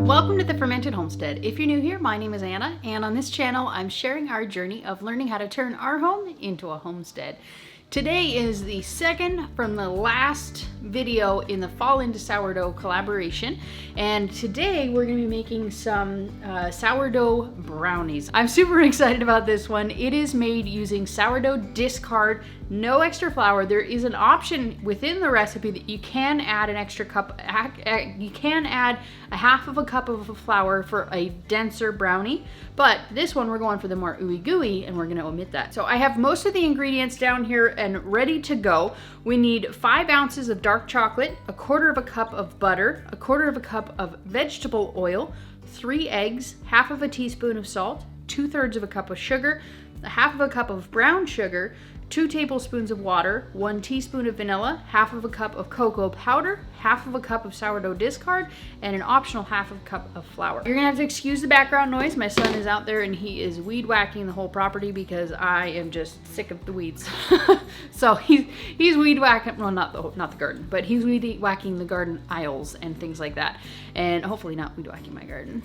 Welcome to the Fermented Homestead. If you're new here, my name is Anna, and on this channel I'm sharing our journey of learning how to turn our home into a homestead. Today is the second from the last video in the Fall into Sourdough collaboration, and today we're going to be making some sourdough brownies. I'm super excited about this one. It is made using sourdough discard, no extra flour. There is an option within the recipe that you can add an extra cup, you can add a half of a cup of flour for a denser brownie, but this one we're going for the more ooey gooey and we're going to omit that. So I have most of the ingredients down here and ready to go. We need 5 ounces of dark chocolate, a quarter of a cup of butter, a quarter of a cup of vegetable oil, 3 eggs, half of a teaspoon of salt, 2/3 of a cup of sugar, a half of a cup of brown sugar, 2 tablespoons of water, 1 teaspoon of vanilla, half of a cup of cocoa powder, half of a cup of sourdough discard, and an optional half of a cup of flour. You're gonna have to excuse the background noise. My son is out there and he is weed whacking the whole property because I am just sick of the weeds. So he's weed whacking, well, not the garden, but he's weed whacking the garden aisles and things like that. And hopefully not weed whacking my garden.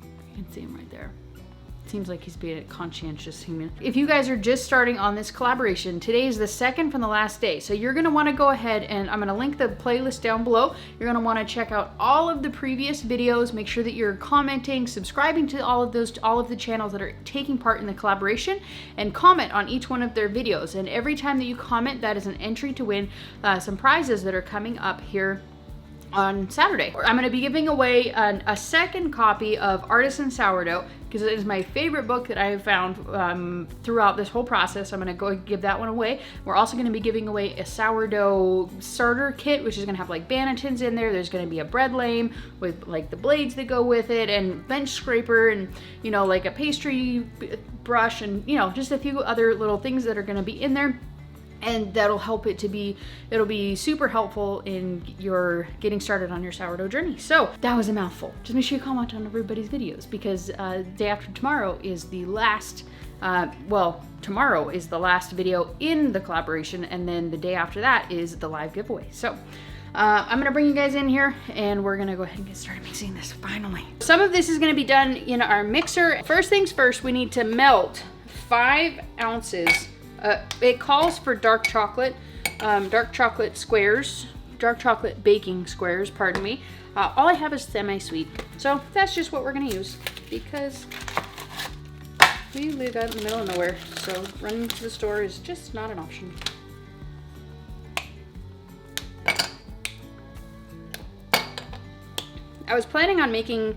You can see him right there. Seems like he's being a conscientious human. If you guys are just starting on this collaboration, today is the second from the last day. So you're gonna wanna go ahead and I'm gonna link the playlist down below. You're gonna wanna check out all of the previous videos. Make sure that you're commenting, subscribing to all of the channels that are taking part in the collaboration, and comment on each one of their videos. And every time that you comment, that is an entry to win some prizes that are coming up here on Saturday. I'm going to be giving away a second copy of Artisan Sourdough because it is my favorite book that I have found throughout this whole process. I'm going to go give that one away. We're also going to be giving away a sourdough starter kit, which is going to have like bannetons in there. There's going to be a bread lame with like the blades that go with it, and bench scraper, and you know, like a pastry brush, and you know, just a few other little things that are going to be in there. And that'll help it to be, it'll be super helpful in your getting started on your sourdough journey. So that was a mouthful. Just make sure you comment on everybody's videos because day after tomorrow is the last, tomorrow is the last video in the collaboration, and then the day after that is the live giveaway. So I'm gonna bring you guys in here and we're gonna go ahead and get started mixing this finally. Some of this is gonna be done in our mixer. First things first, we need to melt 5 ounces. It calls for dark chocolate squares, dark chocolate baking squares, pardon me. All I have is semi-sweet. So that's just what we're gonna use because we live out in the middle of nowhere. So running to the store is just not an option. I was planning on making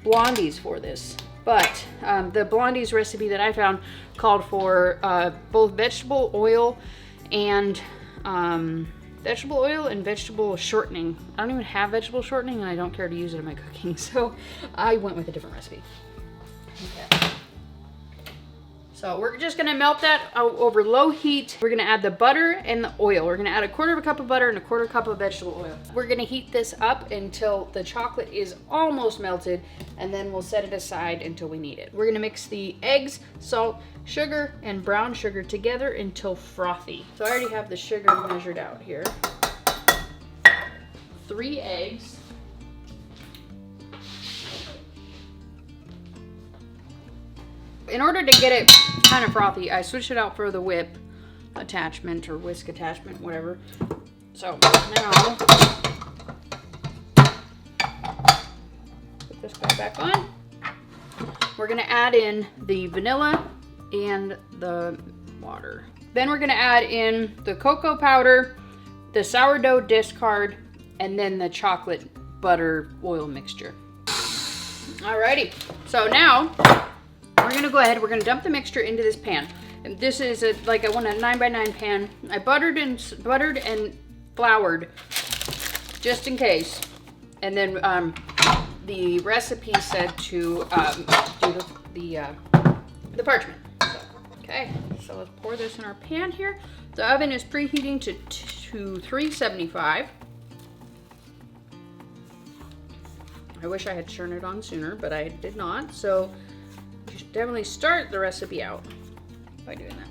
blondies for this, but the blondies recipe that I found called for both vegetable oil and vegetable shortening. I don't even have vegetable shortening and I don't care to use it in my cooking, so I went with a different recipe. Okay. So we're just gonna melt that over low heat. We're gonna add the butter and the oil. We're gonna add a quarter of a cup of butter and a quarter cup of vegetable oil. We're gonna heat this up until the chocolate is almost melted, and then we'll set it aside until we need it. We're gonna mix the eggs, salt, sugar, and brown sugar together until frothy. So I already have the sugar measured out here. 3 eggs. In order to get it kind of frothy, I switched it out for the whip attachment or whisk attachment, whatever. So now, put this guy back on. We're gonna add in the vanilla and the water. Then we're gonna add in the cocoa powder, the sourdough discard, and then the chocolate butter oil mixture. Alrighty, so now, we're gonna go ahead, we're gonna dump the mixture into this pan. And this is a 9x9 pan. I buttered and floured just in case. And then the recipe said to do the parchment. So, okay, so let's pour this in our pan here. The oven is preheating to 375. I wish I had turned it on sooner, but I did not. So you should definitely start the recipe out by doing that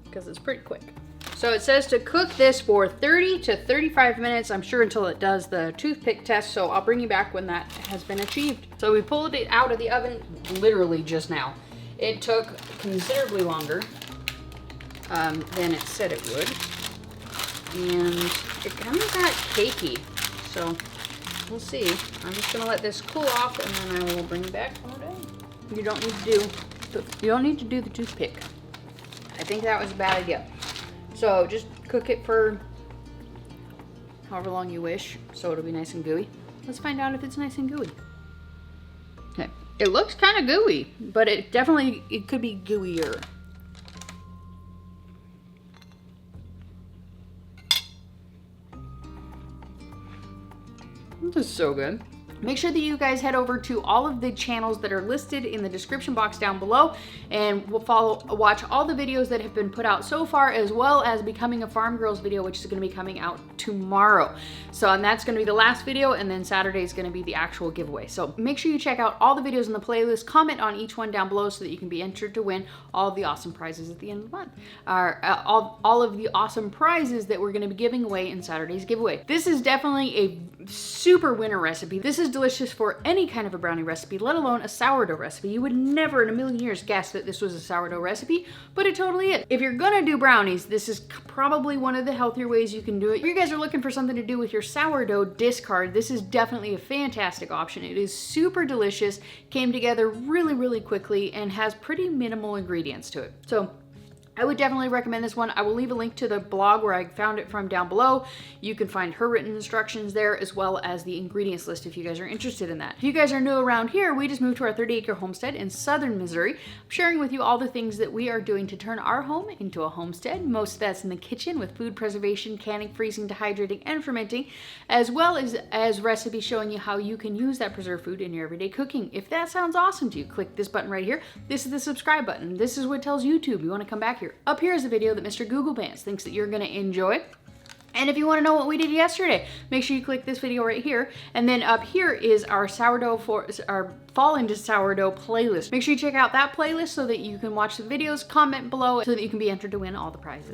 because it's pretty quick. So it says to cook this for 30 to 35 minutes, I'm sure, until it does the toothpick test. So I'll bring you back when that has been achieved. So we pulled it out of the oven literally just now. It took considerably longer than it said it would. And it kind of got cakey. So we'll see. I'm just gonna let this cool off and then I will bring it back one day. You don't need to do the toothpick. I think that was a bad idea. So just cook it for however long you wish, so it'll be nice and gooey. Let's find out if it's nice and gooey. Okay, it looks kind of gooey, but it could be gooier. This is so good. Make sure that you guys head over to all of the channels that are listed in the description box down below, and we'll watch all the videos that have been put out so far, as well as Becoming a Farm Girls video, which is going to be coming out tomorrow. So, and that's going to be the last video, and then Saturday is going to be the actual giveaway. So make sure you check out all the videos in the playlist, comment on each one down below so that you can be entered to win all of the awesome prizes at the end of the month. All of the awesome prizes that we're going to be giving away in Saturday's giveaway. This is definitely a super winner recipe. This is delicious for any kind of a brownie recipe, let alone a sourdough recipe. You would never in a million years guess that this was a sourdough recipe, but it totally is. If you're gonna do brownies, this is probably one of the healthier ways you can do it. If you guys are looking for something to do with your sourdough discard, this is definitely a fantastic option. It is super delicious, came together really, really quickly, and has pretty minimal ingredients to it. So I would definitely recommend this one. I will leave a link to the blog where I found it from down below. You can find her written instructions there, as well as the ingredients list if you guys are interested in that. If you guys are new around here, we just moved to our 30-acre homestead in southern Missouri. I'm sharing with you all the things that we are doing to turn our home into a homestead. Most of that's in the kitchen with food preservation, canning, freezing, dehydrating, and fermenting, as well as recipes showing you how you can use that preserved food in your everyday cooking. If that sounds awesome to you, click this button right here. This is the subscribe button. This is what tells YouTube you want to come back here. Up here is a video that Mr. Google Pants thinks that you're going to enjoy. And if you want to know what we did yesterday, make sure you click this video right here. And then up here is our our Fall into Sourdough playlist. Make sure you check out that playlist so that you can watch the videos, comment below, so that you can be entered to win all the prizes.